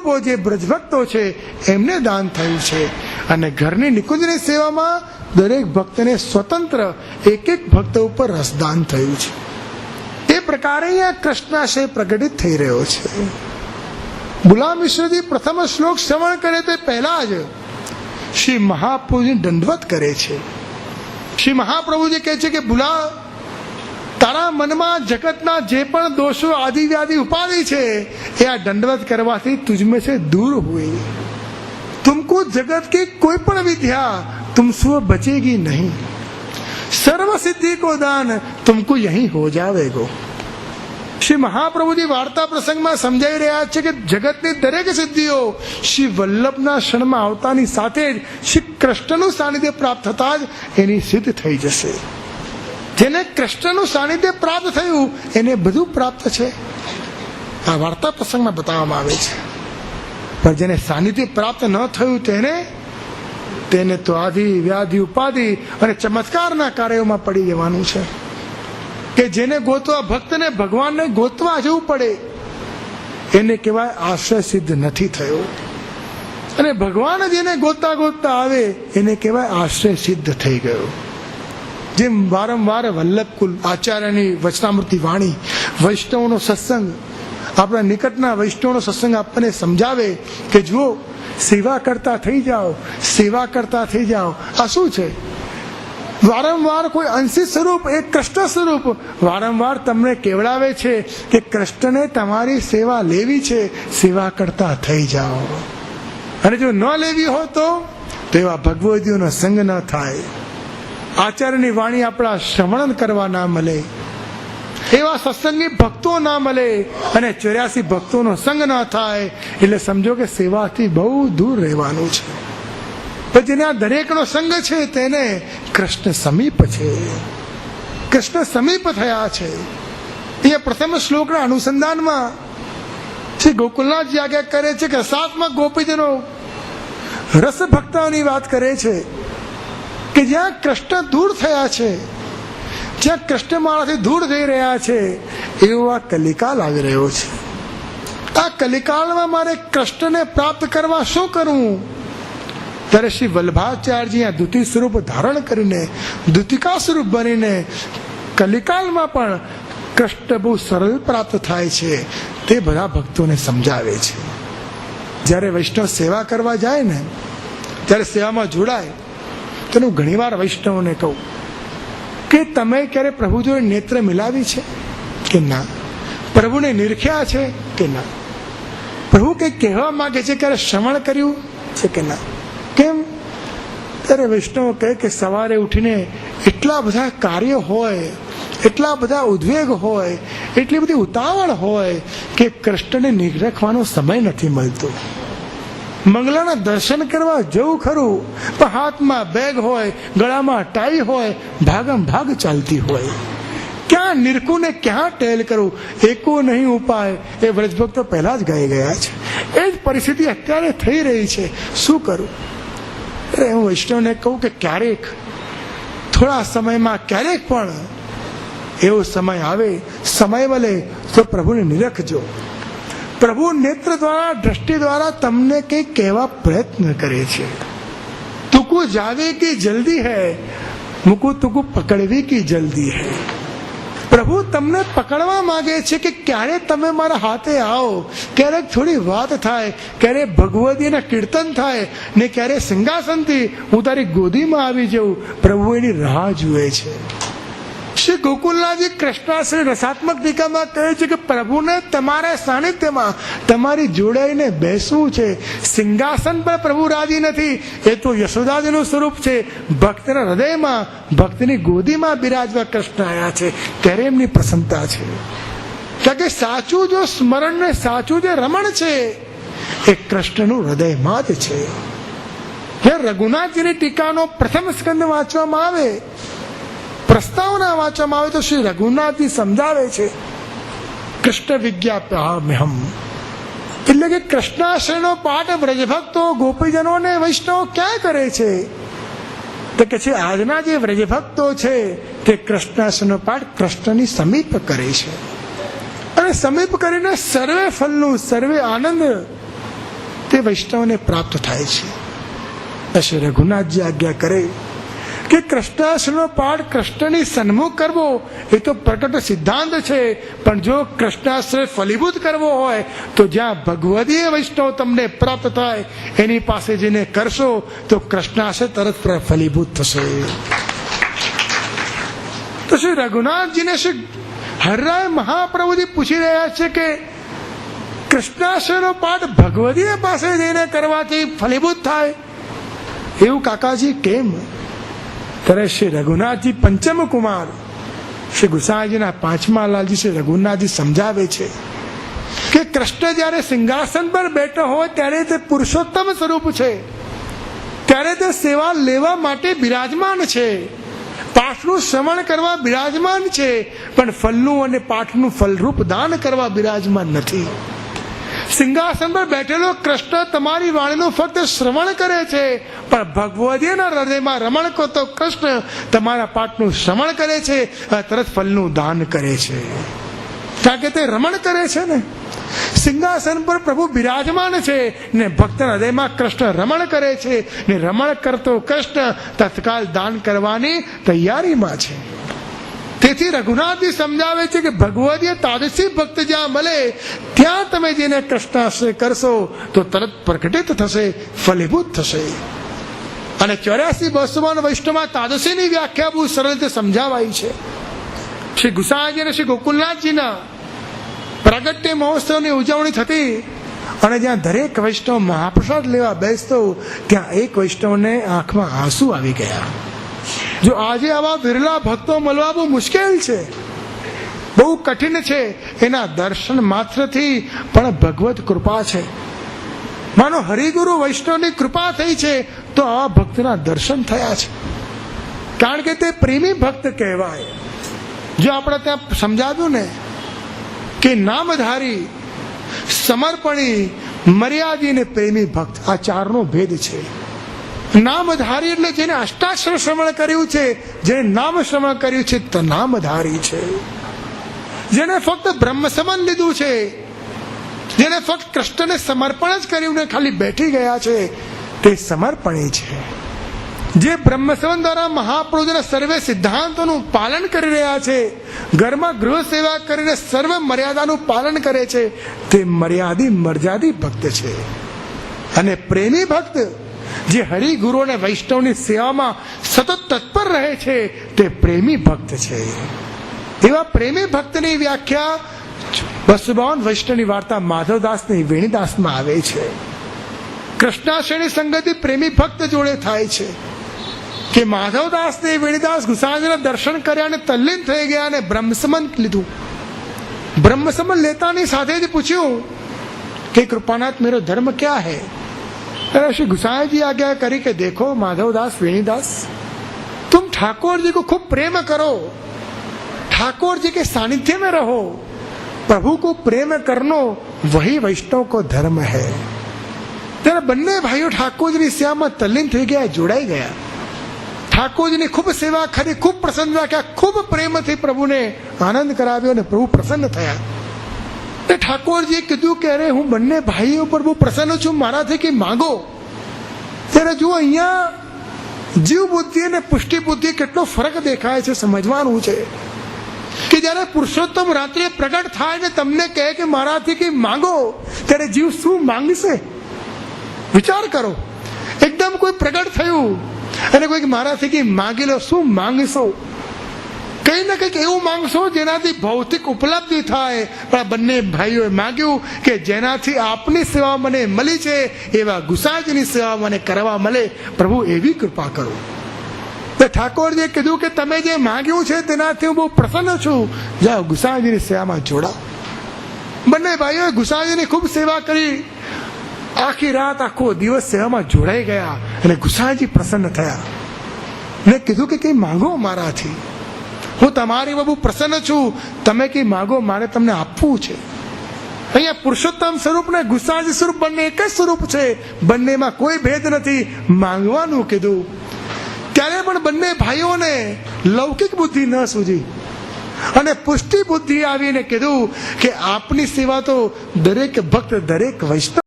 સ્વરૂપો જે બ્રજભક્તો છે એમને દાન થયું છે. અને ઘરની નિકુંજની સેવામાં દરેક ભક્તને સ્વતંત્ર એક એક ભક્ત ઉપર રસદાન થયું છે. એ પ્રકારે અહીંયા કૃષ્ણાશય પ્રગટિત થઈ રહ્યો છે. બુલા મિશ્રજી પ્રથમ શ્લોક શ્રવણ કરે તે પહેલા જ શ્રી મહાપ્રભુજી દંડવત કરે છે. શ્રી મહાપ્રભુજી કહે છે કે બુલા, તારા મનમાં જગતના જે પણ દોષો આદિ વ્યાધિ ઉપાધિ છે એ આ દંડવત કરવાથી તુજમે से दूर हुई. तुमको जगत की कोई पण विद्या तुमसे बचेगी नहीं. सर्व सिद्धि को दान तुमको यही हो जावेगो. શ્રી મહાપ્રભુજી વાર્તા પ્રસંગમાં સમજાઈ રહ્યા છે કે જગતની દરેક સિદ્ધિઓ શ્રી વલ્લભના ક્ષણમાં આવતાની સાથે જ શ્રી કૃષ્ણનું સાનિધ્ય પ્રાપ્ત થતા જ એની સિદ્ધ થઈ જશે. જેને કૃષ્ણનું સાનિધ્ય પ્રાપ્ત થયું એને બધું પ્રાપ્ત છે. આ વાર્તા પ્રસંગમાં બતાવવામાં આવે છે. પણ જેને સાનિધ્ય પ્રાપ્ત ન થયું તેને તો આદિ વ્યાધિ ઉપાધિ અને ચમત્કારના કાર્યોમાં પડી જવાનું છે. કે જેને ગોતવા ભક્તને ભગવાનને ગોતવા જવું પડે એને કહેવાય આશ્રય સિદ્ધ નથી થયો. અને ભગવાન જેને ગોતતા ગોતતા આવે એને કહેવાય આશ્રય સિદ્ધ થઈ ગયો. જેમ વારંવાર વલ્લભકુલ આચાર્યની વચનામૃતિ વાણી, વૈષ્ણવનો સત્સંગ, આપણા નિકટના વૈષ્ણવનો સત્સંગ આપણને સમજાવે કે જુઓ, સેવા કરતા થઈ જાઓ, સેવા કરતા થઈ જાઓ. આ શું છે? વારંવાર કોઈ અંશી સ્વરૂપ, એક કૃષ્ણ સ્વરૂપ વારંવાર તમને કેવડાવે છે કે કૃષ્ણને તમારી સેવા લેવી છે, સેવા કરતા થઈ જાઓ. અને જો ન લેવી હોય તો એવા ભગવદીઓનો સંગ ન થાય, આચાર્યની વાણી આપણા શ્રવણ કરવા ના મળે, એવા સત્સંગી ભક્તો ના મળે અને 84 ભક્તોનો સંગ ના થાય, એટલે સમજો કે સેવાથી બહુ દૂર રહેવાનું છે. પણ જેને આ દરેકનો સંગ છે તેને કૃષ્ણ સમીપ છે, કૃષ્ણ સમીપ થયા છે. એ પ્રથમ શ્લોકના અનુસંધાનમાં શ્રી ગોકુલનાથજી આજ્ઞા કરે છે કે 7માં ગોપીજનો રસ ભક્તોની વાત કરે છે કે જ્યાં કૃષ્ણ દૂર થયા છે, જ્યાં કૃષ્ણ મારાથી દૂર થઈ રહ્યા છે, એવો આ કલિકાલ આવી રહ્યો છે. આ કલિકાલમાં મારે કૃષ્ણને પ્રાપ્ત કરવા શું કરવું? ત્યારે શ્રી વલ્લભાચાર્યજી આ દ્વિતીય સ્વરૂપ ધારણ કરીને, દ્વિતિકા સ્વરૂપ બનીને કલિકાલમાં પણ કૃષ્ણ બહુ સરળ પ્રાપ્ત થાય છે તે બધા ભક્તોને સમજાવે છે. જ્યારે વૈષ્ણવ સેવા કરવા જાય ને, ત્યારે સેવામાં જોડાય, તેનું ઘણીવાર વૈષ્ણવને કહું કે તમે ક્યારે પ્રભુ જોડે નેત્ર મિલાવી છે કે ના? પ્રભુને નિરખ્યા છે કે ના? પ્રભુ કંઈક કહેવા માંગે છે ક્યારે શ્રવણ કર્યું છે કે ના? કેમ? ત્યારે વૈષ્ણવ કહે કે સવારે ઉઠીને એટલા બધા કાર્યો હોય, એટલા બધા ઉદ્વેગ હોય, એટલી બધી ઉતાવળ હોય કે કૃષ્ણને નિરખવાનો સમય નથી મળતો. મંગલાના દર્શન કરવા જવું ખરું, પણ હાથમાં બેગ હોય, ગળામાં ટાઈ હોય, ભાગમ ભાગ ચાલતી હોય. ક્યાં નિરખું ને ક્યાં ટેલ કરું, એકો નહીં ઉપાય, એ વ્રજભક્તો પહેલા જ ગાઈ ગયા છે. એ જ પરિસ્થિતિ અત્યારે થઈ રહી છે. શું કરું? હું વૈષ્ણવને કહું કે ક્યારેક થોડા સમયમાં ક્યારેક પણ એવો સમય આવે, સમય મળે તો પ્રભુને નિરખજો. પ્રભુ નેત્ર દ્વારા, દ્રષ્ટિ દ્વારા તમને કંઈક કહેવા પ્રયત્ન કરે છે. તુકુ જાવે કી જલ્દી હૈ, મુકુ તુકુ પકડવી કી જલ્દી હૈ. પ્રભુ તમને પકડવા માંગે છે કે ક્યારે તમે મારા હાથે આવો, ક્યારેક થોડી વાત થાય, ક્યારે ભગવદીના કીર્તન થાય ને ક્યારે સિંહાસનથી હું તારી ગોદીમાં આવી જાઉં. પ્રભુ એની રાહ જુએ છે. શ્રી ગોકુલનાથજી કૃષ્ણાશ્રય રસાત્મક ટીકામાં કહે છે કે પ્રભુને તમારા સાનિધ્યમાં તમારી જોડાઈને બેસવું છે. સિંહાસન પર પ્રભુ રાજી નથી, એ તો યશોદાજીનું સ્વરૂપ છે. ભક્તના હૃદયમાં, ભક્તની ગોદીમાં બિરાજવા કૃષ્ણ આવ્યા છે, ત્યારે એમની પ્રસન્નતા છે. કારણ કે સાચું જો સ્મરણ ને સાચું જે રમણ છે એ કૃષ્ણનું હૃદયમાં જ છે. રઘુનાથજીની ટીકાનો પ્રથમ સ્કંદ વાંચવામાં આવે, પ્રસ્તાવના વાંચવામાં આવે તો શ્રી રઘુનાથજી સમજાવે છે કૃષ્ણ વિજ્ઞાપ્યામ્યહમ, એટલે કે કૃષ્ણાશ્રયનો પાઠ વ્રજભક્તો, ગોપીજનો ને વૈષ્ણવ ક્યાં કરે છે? તો કે છે આજના જે વ્રજભક્તો છે તે કૃષ્ણાશ્રયનો પાઠ કૃષ્ણની સમીપ કરે છે. અને સમીપ કરીને સર્વે ફલનું, સર્વે આનંદ તે વૈષ્ણવને પ્રાપ્ત થાય છે. શ્રી રઘુનાથજી આજ્ઞા કરે કે કૃષ્ણાશ્રમનો પાઠ કૃષ્ણની સન્મુખ કરવો એ તો પ્રકટ સિદ્ધાંત છે, પણ જો કૃષ્ણાશ્રય ફલીભૂત કરવો હોય તો જ્યાં ભગવદીય વૈષ્ણવ તમને પ્રાપ્ત થાય એની પાસે જઈને કરશો તો કૃષ્ણાશ્રય તરત ફલીભૂત થશે. તો શ્રી રઘુનાથજીને શ્રી હરરાય મહાપ્રભુજી પૂછી રહ્યા છે કે કૃષ્ણાશ્રયનો પાઠ ભગવદીય પાસે જઈને કરવાથી ફલીભૂત થાય એવું કાકાજી કેમ? ત્યારે શ્રી રઘુનાથજી પંચમ કુમાર શ્રી ગુસાઈજીના પાંચમા લાલજી શ્રી રઘુનાથજી સમજાવે છે કે કૃષ્ણ જ્યારે સિંહાસન પર બેઠો હોય ત્યારે તે પુરુષોત્તમ સ્વરૂપ છે, ત્યારે તે સેવા લેવા માટે બિરાજમાન છે, પાઠનું શ્રવણ કરવા બિરાજમાન છે, પણ ફલનું અને પાઠનું ફલરૂપ દાન કરવા બિરાજમાન નથી. સિંહાસન પર બેઠેલો કૃષ્ણ તમારી વાણીનું ફક્ત શ્રવણ કરે છે, પણ ભગવદીના હૃદયમાં રમણ કરતો કૃષ્ણ તમારા પાઠનું શ્રવણ કરે છે, તરત ફલનું દાન કરે છે. કારણ કે તે રમણ કરે છે ને, સિંહાસન પર પ્રભુ બિરાજમાન છે ને ભક્તના હૃદયમાં કૃષ્ણ રમણ કરે છે ને રમણ કરતો કૃષ્ણ તત્કાલ દાન કરવાની તૈયારીમાં છે. તેથી રઘુનાથજી સમજાવે છે કે ભગવદીય તાદસી ભક્ત જ્યાં મળે ત્યાં તમે જેને કૃષ્ણાશ્રય કરશો તો તરત પ્રકટિત થશે, ફલીભૂત થશે. અને 84 વૈષ્ણવમાં તાદસીની વ્યાખ્યા બહુ સરળ રીતે સમજાવાઈ છે. શ્રી ગુસાઈજી અને શ્રી ગોકુલનાથજીના પ્રાગટ્ય મહોત્સવની ઉજવણી થતી અને જ્યાં દરેક વૈષ્ણવ મહાપ્રસાદ લેવા બેસતો ત્યાં એક વૈષ્ણવને આંખમાં આંસુ આવી ગયા. જો આજે આવા વિરલા ભક્તો મળવા બહુ મુશ્કેલ છે, બહુ કઠિન છે, એના દર્શન માત્રથી પણ ભગવત કૃપા છે. માનો હરિગુરુ વૈષ્ણવની કૃપા થઈ છે તો આવા ભક્તના દર્શન થયા છે, કારણ કે તે પ્રેમી ભક્ત કહેવાય. જો આપણે ત્યાં સમજાવ્યું ને કે નામધારી, સમર્પણી, મર્યાદી ને પ્રેમી ભક્ત, આ ચારનો ભેદ છે. નામધારી એટલે જેને અષ્ટાક્ષર શ્રવણ કર્યું છે, જેને નામ શ્રવણ કર્યું છે તો નામધારી છે. જેને ફક્ત બ્રહ્મ સંબંધ લીધું છે, જેને ફક્ત કૃષ્ણને સમર્પણ જ કર્યું ને ખાલી બેઠી ગયા છે તે સમર્પણી છે. જે બ્રહ્મ સંબંધ દ્વારા મહાપ્રભુના સર્વે સિદ્ધાંતોનું પાલન કરી રહ્યા છે, ઘરમાં ગૃહ સેવા કરીને સર્વ મર્યાદાનું પાલન કરે છે, તે મર્યાદી મર્યાદી ભક્ત છે. અને પ્રેમી ભક્ત જે હરિગુરુ અને વૈષ્ણવની સેવામાં સતત તત્પર રહે છે તે પ્રેમી ભક્ત છે. એવા પ્રેમી ભક્તની વ્યાખ્યા 252 વૈષ્ણવની વાર્તા માધવદાસની વેણીદાસમાં આવે છે. કૃષ્ણાશ્રયની સંગતિ પ્રેમી ભક્ત જોડે થાય છે કે માધવદાસ ને વેણીદાસ ગુસાઈજીના દર્શન કર્યા અને તલ્લીન થઈ ગયા અને બ્રહ્મસંબંધ લીધું. બ્રહ્મસંબંધ લેતાની સાથે જ પૂછ્યું કે કૃપાનાથ મેરો ધર્મ ક્યાં હૈ? श्री गुसाई जी आज्ञा करी कि देखो माधवदास वेणीदास, तुम ठाकुर जी को खूब प्रेम करो, ठाकुर जी के सानिध्य में रहो, प्रभु को प्रेम करनो वही वैष्णव को धर्म है. ત્યારે બંને ભાઈઓ ઠાકોરજીની સેવામાં તલ્લીન થઈ ગયા, જોડાઈ ગયા. ઠાકોરજીની ખૂબ સેવા કરી, ખૂબ પ્રસન્ન રાખ્યા, ખૂબ પ્રેમથી પ્રભુને આનંદ કરાવ્યો અને પ્રભુ પ્રસન્ન થયા. ઠાકોરજીએ કીધું કે અરે હું બંને ભાઈઓ પર બહુ પ્રસન્ન છું, મારાથી કંઈ માંગો. ત્યારે જુઓ અહીંયા જીવ બુદ્ધિ અને પુષ્ટિ બુદ્ધિ કેટલો ફરક દેખાય છે, સમજવાનું છે કે જ્યારે પુરુષોત્તમ રાત્રે પ્રગટ થાય ને તમને કહે કે મારાથી કંઈ માંગો, ત્યારે જીવ શું માંગશે? વિચાર કરો. એકદમ કોઈ પ્રગટ થયું અને કોઈ મારાથી કંઈ માંગી લો, શું માંગશો? કંઈ ને કંઈક એવું માંગશો જેનાથી ભૌતિક ઉપલબ્ધિ થાય. પણ આ બંને ભાઈઓએ માંગ્યું કે જેનાથી આપની સેવા મને મળી છે એવા ગુસાઈજીની સેવા મને કરવા મળે, પ્રભુ એવી કૃપા કરો. તો ઠાકોરજીએ કીધું કે તમે જે માંગ્યું છે તેનાથી હું બહુ પ્રસન્ન છું, જાઓ ગુસાઈજીની સેવામાં જોડાઓ. બંને ભાઈઓએ ગુસાઈજીની ખૂબ સેવા કરી, આખી રાત આખો દિવસ સેવામાં જોડાઈ ગયા અને ગુસાઈજી પ્રસન્ન થયા ને કીધું કે કંઈ માંગો મારાથી, હું તમારી બહુ પ્રસન્ન છું, તમે કંઈ માંગો, મારે તમને આપવું છે. અહીંયા પુરુષોત્તમ સ્વરૂપ ને ગુસાઈજી સ્વરૂપ બંને એક જ સ્વરૂપ છે, બંનેમાં કોઈ ભેદ નથી. માંગવાનું કીધું ત્યારે પણ બંને ભાઈઓને લૌકિક બુદ્ધિ ન સૂજી અને પુષ્ટિ બુદ્ધિ આવીને કીધું કે આપની સેવા તો દરેક ભક્ત, દરેક વૈષ્ણવ